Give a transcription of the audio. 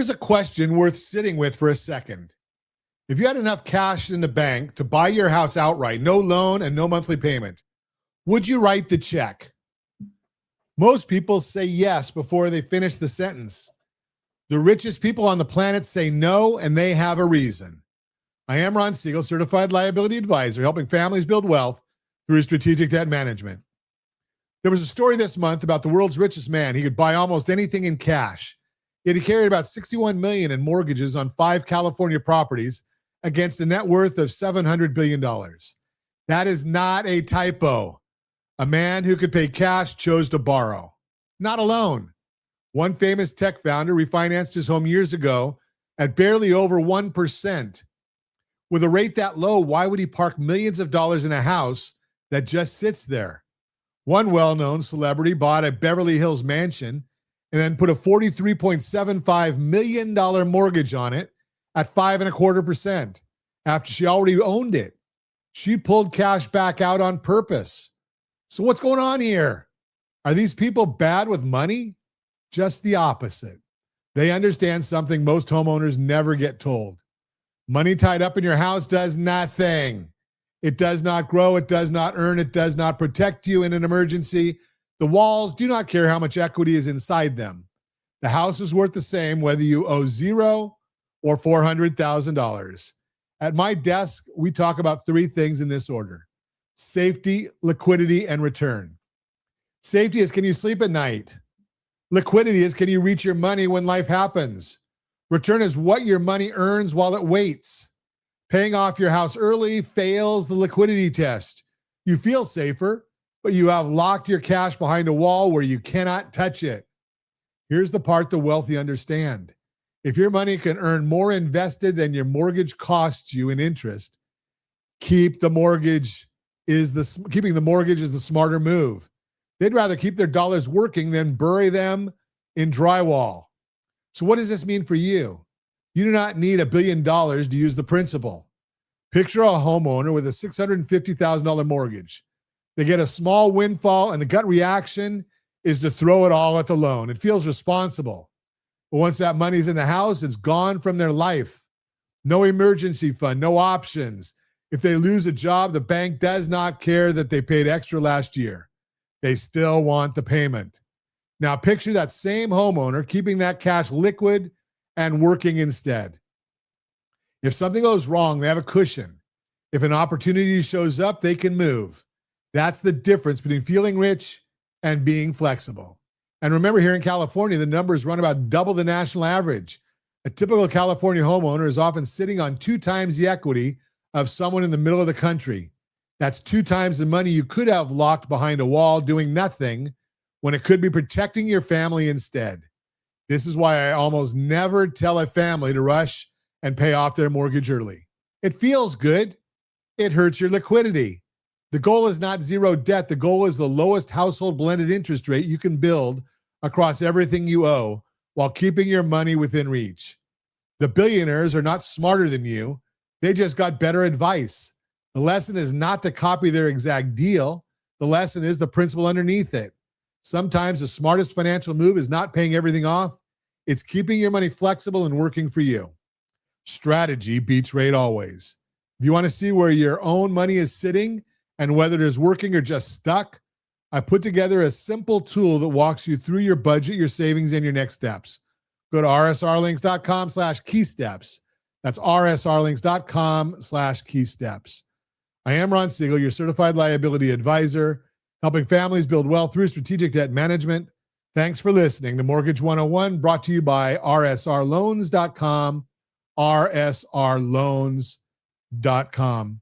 Here's a question worth sitting with for a second. If you had enough cash in the bank to buy your house outright, no loan and no monthly payment, would you write the check? Most people say yes before they finish the sentence. The richest people on the planet say no, and they have a reason. I am Ron Siegel, certified liability advisor, helping families build wealth through strategic debt management. There was a story this month about the world's richest man. He could buy almost anything in cash. Yet he carried about $61 million in mortgages on 5 California properties against a net worth of $700 billion. That is not a typo. A man who could pay cash chose to borrow. Not alone. One famous tech founder refinanced his home years ago at barely over 1%. With a rate that low, why would he park millions of dollars in a house that just sits there? One well-known celebrity bought a Beverly Hills mansion and then put a $43.75 million mortgage on it at 5.25% after she already owned it. She pulled cash back out on purpose. So what's going on here? Are these people bad with money? Just the opposite. They understand something most homeowners never get told. Money tied up in your house does nothing. It does not grow. It does not earn. It does not protect you in an emergency. The walls do not care how much equity is inside them. The house is worth the same whether you owe $0 or $400,000. At my desk, we talk about 3 things in this order: safety, liquidity, and return. Safety is, can you sleep at night? Liquidity is, can you reach your money when life happens? Return is what your money earns while it waits. Paying off your house early fails the liquidity test. You feel safer, but you have locked your cash behind a wall where you cannot touch it. Here's the part the wealthy understand. If your money can earn more invested than your mortgage costs you in interest, keeping the mortgage is the smarter move. They'd rather keep their dollars working than bury them in drywall. So what does this mean for you? You do not need $1 billion to use the principle. Picture a homeowner with a $650,000 mortgage. They get a small windfall, and the gut reaction is to throw it all at the loan. It feels responsible. But once that money's in the house, it's gone from their life. No emergency fund, no options. If they lose a job, the bank does not care that they paid extra last year. They still want the payment. Now picture that same homeowner keeping that cash liquid and working instead. If something goes wrong, they have a cushion. If an opportunity shows up, they can move. That's the difference between feeling rich and being flexible. And remember, here in California, the numbers run about double the national average. A typical California homeowner is often sitting on 2 times the equity of someone in the middle of the country. That's 2 times the money you could have locked behind a wall doing nothing when it could be protecting your family instead. This is why I almost never tell a family to rush and pay off their mortgage early. It feels good. It hurts your liquidity. The goal is not zero debt. The goal is the lowest household blended interest rate you can build across everything you owe while keeping your money within reach. The billionaires are not smarter than you. They just got better advice. The lesson is not to copy their exact deal. The lesson is the principle underneath it. Sometimes the smartest financial move is not paying everything off. It's keeping your money flexible and working for you. Strategy beats rate always. If you want to see where your own money is sitting and whether it is working or just stuck, I put together a simple tool that walks you through your budget, your savings, and your next steps. Go to rsrlinks.com/keysteps. That's rsrlinks.com/keysteps. I am Ron Siegel, your certified liability advisor, helping families build wealth through strategic debt management. Thanks for listening to Mortgage 101, brought to you by rsrloans.com, rsrloans.com.